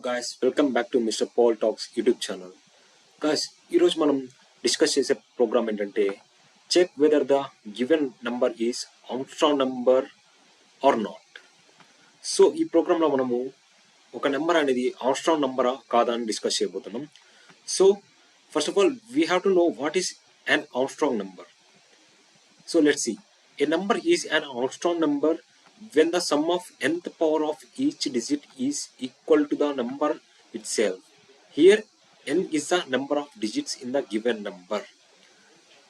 guys, welcome back to Mr. Paul Talks YouTube channel. Guys, ఈరోజు మనం discuss చేసే program ఏంటంటే check whether the given number is Armstrong number or not. So ఈ ప్రోగ్రాంలో మనము ఒక నెంబర్ అనేది ఆర్మ్స్ట్రాంగ్ నంబరా కాదా అని డిస్కస్ చేయబోతున్నాం. So first of all we have to know what is an Armstrong number. So let's see. A number is an Armstrong number when the sum of nth power of each digit is equal to the number itself. Here n is the number of digits in the given number.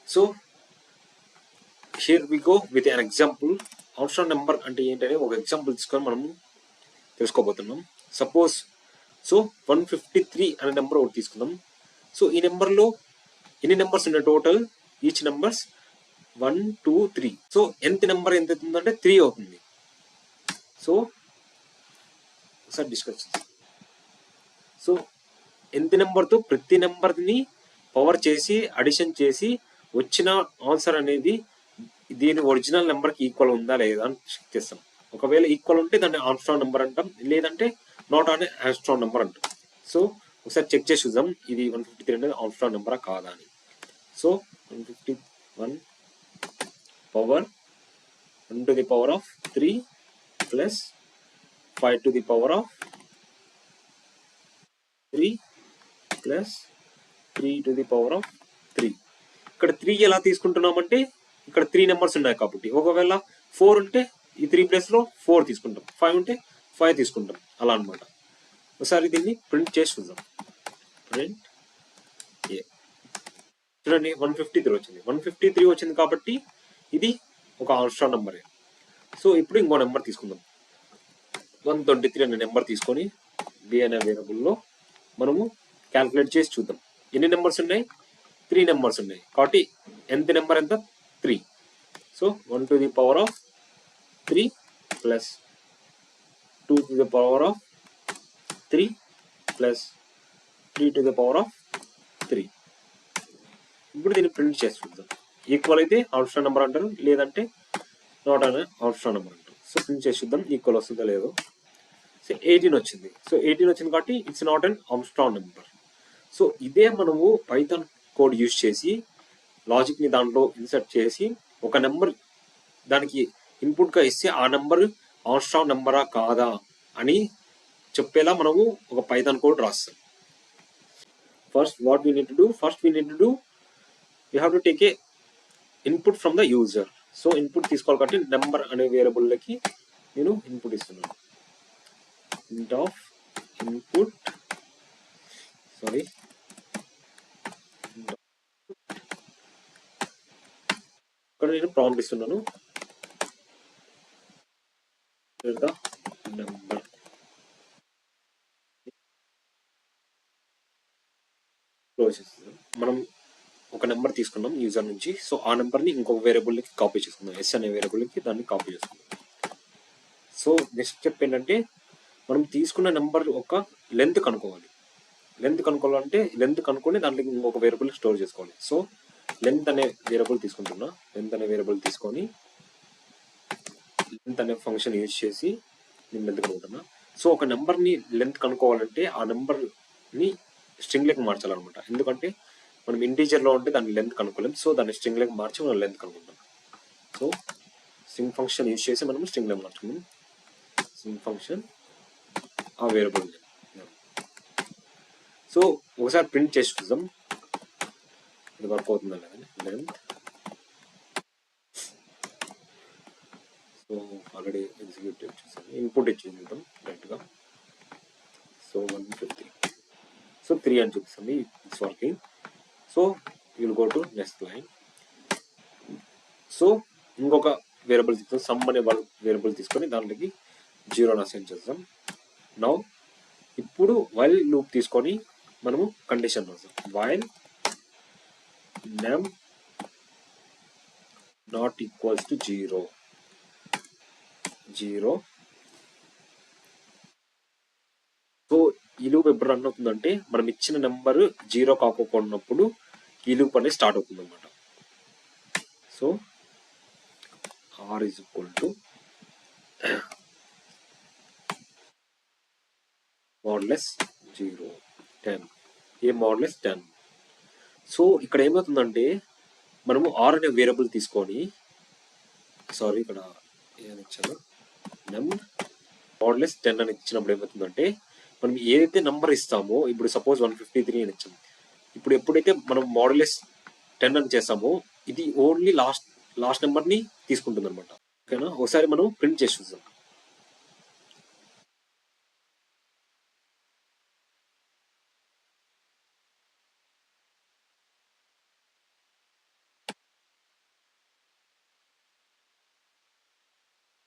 So here we go with an example. Armstrong number అంటే ఏంటనే ఒక example తీసుకొని మనము తెలుసుకోబోతున్నాం. Suppose 153 అనే number ఒకటి తీసుకుందాం. So ఈ నెంబర్లో ఎన్ని నెంబర్స్ ఉన్నాయి total? Each numbers 1, 2, 3. So nth number ఎంత అవుతుందంటే 3 అవుతుంది. సో ఒకసారి డిస్కస్ చేద్దాం. సో nth నెంబర్తో ప్రతి నెంబర్ని పవర్ చేసి అడిషన్ చేసి వచ్చిన ఆన్సర్ అనేది దీని ఒరిజినల్ నెంబర్కి ఈక్వల్ ఉందా లేదా అని చెక్ చేస్తాం. ఒకవేళ ఈక్వల్ ఉంటే దాన్ని ఆర్మ్స్ట్రాంగ్ నెంబర్ అంటాం, లేదంటే నాట్ అనే ఆర్మ్స్ట్రాంగ్ నెంబర్ అంటాం. సో ఒకసారి చెక్ చేసి చూద్దాం ఇది 153 అనేది ఆర్మ్స్ట్రాంగ్ నెంబరా కాదా అని. So 151 power 1 to the power of 3 plus 5 to the power of 3 plus 3 to the power of 3. ఇక్కడ 3 ఎలా తీసుకుంటున్నామంటే ఇక్కడ 3 నెంబర్స్ ఉన్నాయి కాబట్టి, ఒకవేళ 4 ఉంటే ఈ 3 ప్లేస్లో 4 తీసుకుంటాం, 5 ఉంటే 5 తీసుకుంటాం, అలా అనమాట. ఒకసారి దీన్ని ప్రింట్ చేసి చూద్దాం. ప్రింట్ ఏ చూడండి 153 వచ్చింది. 153 వచ్చింది కాబట్టి ఇది ఒక ఆర్మ్స్ట్రాంగ్ నెంబరే. సో ఇప్పుడు ఇంకో నెంబర్ తీసుకుందాం. 123 అనే నెంబర్ తీసుకొని బి అనే వేరియబుల్లో మనము క్యాల్కులేట్ చేసి చూద్దాం. ఎన్ని నెంబర్స్ ఉన్నాయి? 3 నెంబర్స్ ఉన్నాయి కాబట్టి nth నెంబర్ ఎంత? 3. So 1 to the power of 3 plus 2 to the power of 3 plus 3 to the power of 3. ఇప్పుడు దీన్ని ప్రింట్ చేసి చూద్దాం. ఈక్వల్ అయితే ఆర్మ్స్ట్రాంగ్ నెంబర్ అంటారు, లేదంటే నాట్ అనే ఆర్మ్స్ట్రాంగ్ నెంబర్ అంటారు. సో ప్రింట్ చేసి చూద్దాం ఈక్వల్ వస్తుందో లేదో. సో 18 వచ్చింది. సో 18 వచ్చింది కాబట్టి it's not an Armstrong number. So ఇదే మనము పైథాన్ కోడ్ యూజ్ చేసి లాజిక్ని దాంట్లో ఇన్సర్ట్ చేసి ఒక నెంబర్ దానికి ఇన్పుట్గా ఇస్తే ఆ నెంబర్ ఆర్మ్స్ట్రాంగ్ నెంబరా కాదా అని చెప్పేలా మనము ఒక పైథాన్ కోడ్ రాస్తాం. First what we need to do? we have to take a input from the user. So input తీసుకోవాలి కాబట్టి నెంబర్ అనే వేరియబుల్లోకి నేను ఇన్పుట్ ఇస్తున్నాను. int of input ఇక్కడ నేను ప్రాంప్ట్ ఇస్తున్నాను నెంబర్. క్లోజ్ చేస్తున్నాను. మనం ఒక నెంబర్ తీసుకున్నాం యూజర్ నుంచి. సో ఆ నెంబర్ని ఇంకొక వేరియబుల్కి కాపీ చేసుకుందాం. ఎస్ అనే వేరియబుల్కి దాన్ని కాపీ చేసుకుందాం. సో నెక్స్ట్ స్టెప్ ఏంటంటే మనం తీసుకున్న నెంబర్ ఒక లెంత్ కనుక్కోవాలి. లెంత్ కనుక్కొని దాంట్లో ఇంకొక వేరియబుల్ స్టోర్ చేసుకోవాలి. సో లెంత్ అనే వేరియబుల్ తీసుకుంటున్నా. లెంత్ అనే వేరియబుల్ తీసుకొని లెంత్ అనే ఫంక్షన్ యూజ్ చేసి నేను లెంత్ కనుక్కుంటున్నా. సో ఒక నెంబర్ని లెంత్ కనుక్కోవాలంటే ఆ నెంబర్ని స్ట్రింగ్లోకి మార్చాలన్నమాట. ఎందుకంటే మనం ఇంటీజర్లో ఉంటే దాన్ని లెంత్ కనుక్కోలేం. సో దాన్ని స్ట్రింగ్లోకి మార్చి మనం లెంత్ కనుక్కుంటాం. సో స్ట్రింగ్ ఫంక్షన్ యూజ్ చేసి మనం స్ట్రింగ్లో మార్చుకున్నాం. స్ట్రింగ్ ఫంక్షన్ ఆ వేరియబుల్. సో ఒకసారి ప్రింట్ చేసి చూద్దాం ఇది వర్క్ అవుతుందా లేదని. లెంత్ సో ఆల్రెడీ ఎగ్జిక్యూట్ చేసాను. ఇన్పుట్ ఇచ్చి చూద్దాం డైరెక్ట్గా. సో 150. సో 3 అని చూపిస్తుంది. It's working. So will go to next line. So ఇంకొక వేరియబుల్ తీసుకొని సమ్ అనే వేరియబుల్ తీసుకొని దాంట్లోకి 0 అసైన్ చేద్దాం. నౌ ఇప్పుడు వైల్ లూప్ తీసుకొని మనము కండిషన్ రాస్తాం. While num not equals to 0. So ఈ లూప్ ఎప్పుడు రన్ అవుతుందంటే మనం ఇచ్చిన నెంబర్ 0 కాకపోయినప్పుడు ఈ లూప్ అనేది స్టార్ట్ అవుతుంది అనమాట. So r is equal to modulus 0 10 A modulus 10. So ఇక్కడ ఏమవుతుందంటే మనము ఆర్ అనే వేరియబుల్ తీసుకొని సారీ ఇక్కడ ఏమని ఇచ్చాను నెమ్ మోడ్లెస్ 10 అని ఇచ్చినప్పుడు ఏమవుతుందంటే మనం ఏదైతే నంబర్ ఇస్తామో ఇప్పుడు సపోజ్ 153 అని ఇచ్చాము. ఇప్పుడు ఎప్పుడైతే మనం మోడ్లెస్ 10 అని చేస్తామో ఇది ఓన్లీ లాస్ట్ నెంబర్ని తీసుకుంటుంది అనమాట. ఓకేనా, ఒకసారి మనం ప్రింట్ చేసి చూద్దాం.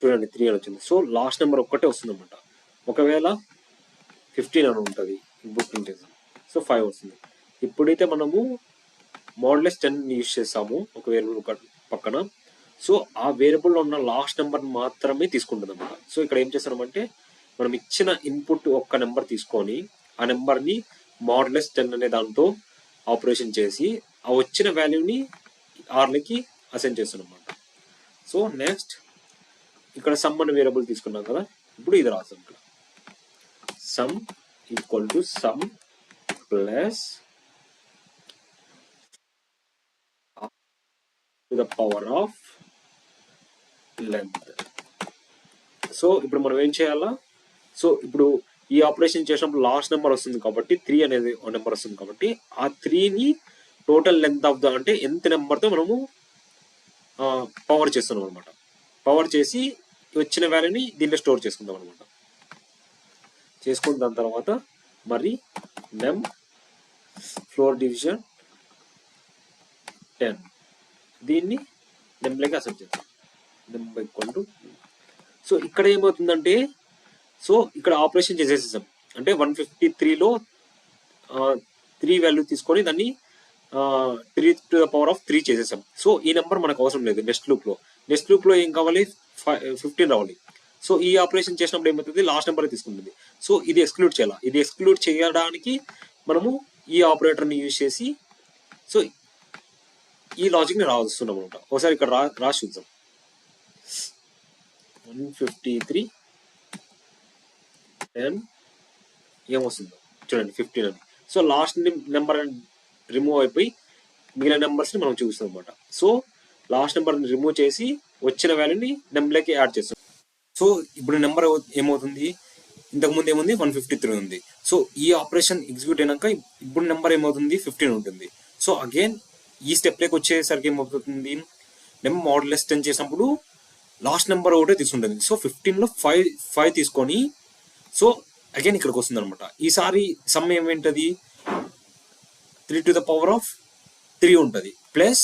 చూడండి 3 అని వచ్చింది. సో లాస్ట్ నెంబర్ ఒక్కటే వస్తుంది అనమాట. ఒకవేళ 15 అని ఉంటుంది ఇప్పుడు ప్రింట్ చేద్దాం. సో 5 వస్తుంది. ఎప్పుడైతే మనము మోడ్లెస్ 10 యూజ్ చేస్తాము ఒక వేరియబుల్ పక్కన, సో ఆ వేరియబుల్లో ఉన్న లాస్ట్ నెంబర్ మాత్రమే తీసుకుంటుంది అనమాట. సో ఇక్కడ ఏం చేస్తున్నామంటే మనం ఇచ్చిన ఇన్పుట్ ఒక్క నెంబర్ తీసుకొని ఆ నెంబర్ని మోడ్లెస్ 10 అనే దాంతో ఆపరేషన్ చేసి ఆ వచ్చిన వాల్యూని ఆర్లకి అసైన్ చేస్తున్నాం అనమాట. సో నెక్స్ట్ ఇక్కడ సమ్ అనే వేరియబుల్ తీసుకున్నాం కదా, ఇప్పుడు ఇది రాసాం. ఇక్కడ sum equal to sum plus to the power of length. So ఇప్పుడు మనం ఏం చేయాలా, సో ఇప్పుడు ఈ ఆపరేషన్ చేసినప్పుడు లాస్ట్ నెంబర్ వస్తుంది కాబట్టి 3 అనేది ఒక నెంబర్ వస్తుంది కాబట్టి ఆ 3ని టోటల్ లెంత్ ఆఫ్ ద అంటే ఎంత నెంబర్తో మనము పవర్ చేస్తున్నాం అనమాట. పవర్ చేసి వచ్చిన వాల్యూని దీంట్లో స్టోర్ చేసుకుందాం అనమాట. చేసుకున్న దాని తర్వాత మరి నెమ్ ఫ్లోర్ డివిజన్ 10 దీన్ని నెంలోకి అసెప్ట్ చేద్దాం. నెమ్ ఈక్వల్ టు, సో ఇక్కడ ఏమవుతుందంటే సో ఇక్కడ ఆపరేషన్ చేసేసాం అంటే 153లో 3 వాల్యూ తీసుకొని దాన్ని 3 టు ద పవర్ ఆఫ్ 3 చేసేసాం. సో ఈ నెంబర్ మనకు అవసరం లేదు. నెక్స్ట్ లూప్లో ఏం కావాలి, 15 రావాలి. సో ఈ ఆపరేషన్ చేసినప్పుడు ఏమవుతుంది, లాస్ట్ నెంబర్ తీసుకుంటుంది. సో ఇది ఎక్స్క్లూడ్ చేయాలి. ఇది ఎక్స్క్లూడ్ చేయడానికి మనము ఈ ఆపరేటర్ని యూజ్ చేసి సో ఈ లాజిక్ని రాస్తున్నాం అనమాట. ఒకసారి ఇక్కడ రాసి చూద్దాం. 153 10 ఏమొస్తుందో చూడండి 15 అని. సో లాస్ట్ నెంబర్ రిమూవ్ అయిపోయి మిగిలిన నెంబర్స్ని మనం చూస్తాం అనమాట. సో లాస్ట్ నెంబర్ని రిమూవ్ చేసి వచ్చిన వాల్యూని నెంబర్లోకి యాడ్ చేస్తాం. సో ఇప్పుడు నెంబర్ ఏమవుతుంది, ఇంతకుముందు ఏముంది 153 ఉంది. సో ఈ ఆపరేషన్ ఎగ్జిక్యూట్ అయినాక ఇప్పుడు నెంబర్ ఏమవుతుంది 15 ఉంటుంది. సో అగైన్ ఈ స్టెప్లోకి వచ్చేసరికి ఏమవుతుంది, నెంబర్ మోడ్లెస్ 10 చేసినప్పుడు లాస్ట్ నెంబర్ ఒకటే తీసుకుంటుంది. సో 15లో 5 తీసుకొని సో అగైన్ ఇక్కడికి వస్తుంది అనమాట. ఈసారి సమ్ ఏమేంటది 3 టు ద పవర్ ఆఫ్ 3 ఉంటుంది ప్లస్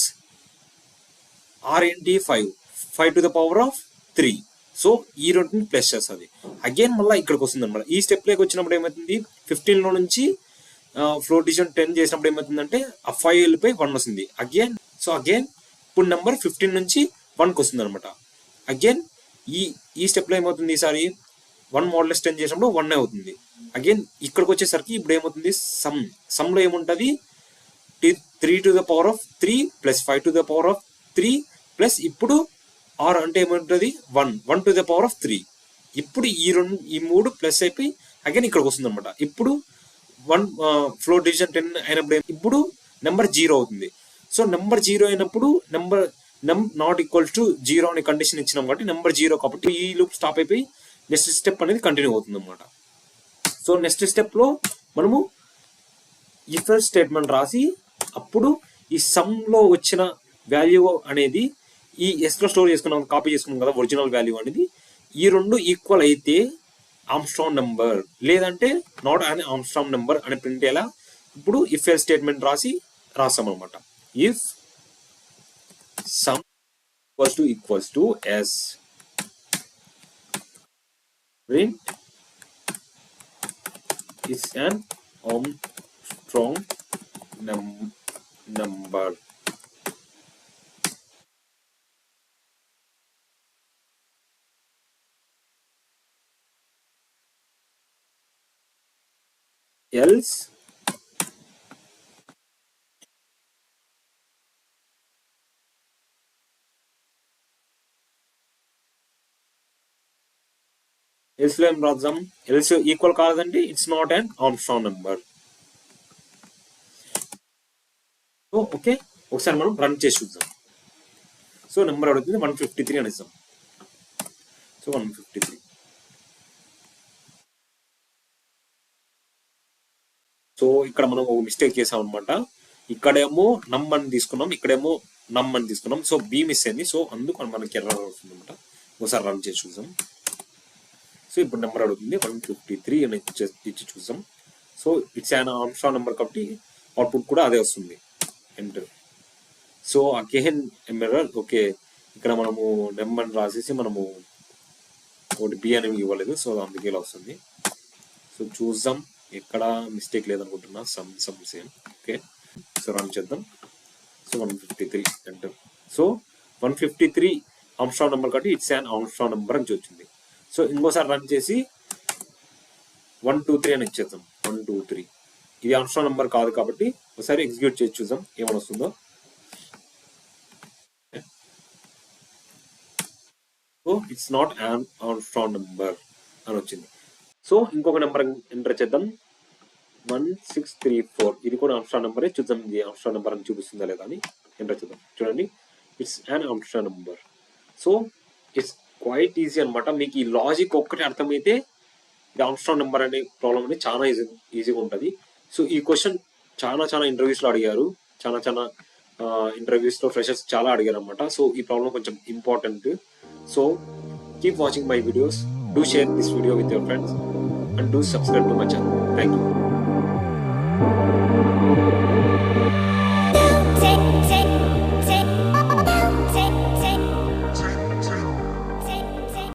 ఆర్ ఏంటి 5 to the power of 3. So ఈ రెండుని ప్లస్ చేస్తుంది. అగైన్ మళ్ళీ ఇక్కడికి వస్తుంది అనమాట. ఈ స్టెప్లోకి వచ్చినప్పుడు ఏమవుతుంది 15లో నుంచి ఫ్లోర్ డివిజన్ 10 చేసినప్పుడు ఏమవుతుందంటే ఆ 5 వెళ్ళిపోయి 1 వస్తుంది అగైన్. సో అగైన్ ఇప్పుడు నెంబర్ 15 నుంచి 1కి వస్తుంది అనమాట. అగైన్ ఈ స్టెప్లో ఏమవుతుంది, ఈసారి 1 మోడ్లెస్ 10 చేసినప్పుడు 1 అవుతుంది. అగైన్ ఇక్కడికి వచ్చేసరికి ఇప్పుడు ఏమవుతుంది, సమ్లో ఏముంటుంది 3 to the power of 3 plus 5 to the power of 3 plus ఇప్పుడు ఆర్ అంటే ఏముంటుంది 1 టు ద పవర్ ఆఫ్ 3. ఇప్పుడు ఈ మూడు ప్లస్ అయిపోయి అగైన్ ఇక్కడికి వస్తుంది అనమాట. ఇప్పుడు 1 ఫ్లోర్ డివిజన్ 10 అయినప్పుడు ఇప్పుడు నెంబర్ 0 అవుతుంది. సో నెంబర్ 0 అయినప్పుడు నెమ్ నాట్ ఈక్వల్ టు 0 అనే కండిషన్ ఇచ్చినాం కాబట్టి నెంబర్ 0 కాబట్టి ఈ లూప్ స్టాప్ అయిపోయి నెక్స్ట్ స్టెప్ అనేది కంటిన్యూ అవుతుంది అనమాట. సో నెక్స్ట్ స్టెప్లో మనము ఇఫ్ ఎల్స్ స్టేట్మెంట్ రాసి అప్పుడు ఈ సమ్లో వచ్చిన వాల్యూ అనేది ఈ ఎస్లో స్టోర్ చేసుకున్నాం, కాపీ చేసుకున్నాం కదా ఒరిజినల్ వాల్యూ అనేది, ఈ రెండు ఈక్వల్ అయితే ఆమ్స్ట్రాంగ్ నెంబర్ లేదంటే నాట్ అనే ఆమ్స్ట్రాంగ్ నెంబర్ అని ప్రింట్ అయ్యేలా ఇప్పుడు ఇఫ్ ఎల్స్ స్టేట్మెంట్ రాస్తాం అనమాట. If sum equals to s print is an Armstrong number. Else else లో ఏం రాద్దాం, ఎల్స్ ఈక్వల్ కాదంటే it's not and Armstrong number. So okay, ఒకసారి మనం రన్ చేసి చూద్దాం. సో నెంబర్ అడుగుతుంది 153 అని ఇస్తాం. సో 153. సో ఇక్కడ మనం ఒక మిస్టేక్ చేసాం అనమాట. ఇక్కడేమో నమ్ అని తీసుకున్నాం, ఇక్కడేమో నమ్ అని తీసుకున్నాం. సో బి మిస్ అయింది. సో అందుకు మనకి ఎర్రర్ వస్తుంది అనమాట. ఒకసారి రన్ చేసి చూద్దాం. సో ఇప్పుడు నెంబర్ అడుగుతుంది 153 అని ఇచ్చి చూద్దాం. So it's an Armstrong number కాబట్టి అవుట్పుట్ కూడా అదే వస్తుంది. Enter. So again error. Okay, ఇక్కడ మనము నెంబర్ రాసేసి మనము ఒకటి బి అనేవి ఇవ్వలేదు. సో అందుకే ఇలా వస్తుంది. సో చూద్దాం, ఎక్కడ మిస్టేక్ లేదనుకుంటున్నా. Sum same. Okay, so run చేద్దాం. So 153 enter. So 153 Armstrong number కాబట్టి ఇట్స్ అన్ ఆర్మ్స్ట్రాంగ్ నెంబర్ అని వచ్చింది. సో ఇంకోసారి రన్ చేసి 123 అని ఇచ్చేద్దాం. 123 ఇది ఆర్మ్స్ట్రాంగ్ నెంబర్ కాదు కాబట్టి ఒకసారి ఎగ్జిక్యూట్ చేసి చూద్దాం ఏమని వస్తుందో. So it's not an Armstrong number అని వచ్చింది. సో ఇంకొక నెంబర్ ఎంటర్ చేద్దాం. 1634 ఇది కూడా ఆర్మ్స్ట్రాంగ్ నెంబరే. చూద్దాం ఇది ఆర్మ్స్ట్రాంగ్ నెంబర్ అని చూపిస్తుందా లేదా అని ఎంటర్ చేద్దాం. చూడండి, it's an Armstrong number. So it's quite easy అనమాట. మీకు ఈ లాజిక్ ఒక్కటి అర్థమైతే ఇది ఆర్మ్స్ట్రాంగ్ నెంబర్ అనే ప్రాబ్లం అనేది చాలా ఈజీగా ఉంటుంది. సో ఈ క్వశ్చన్ చాలా ఇంటర్వ్యూస్లో అడిగారు. చాలా ఇంటర్వ్యూస్లో ఫ్రెషర్స్ చాలా అడిగారు అనమాట. సో ఈ ప్రాబ్లం కొంచెం important. So keep watching my videos. Do share this video with your friends and do subscribe to my channel. Thank you.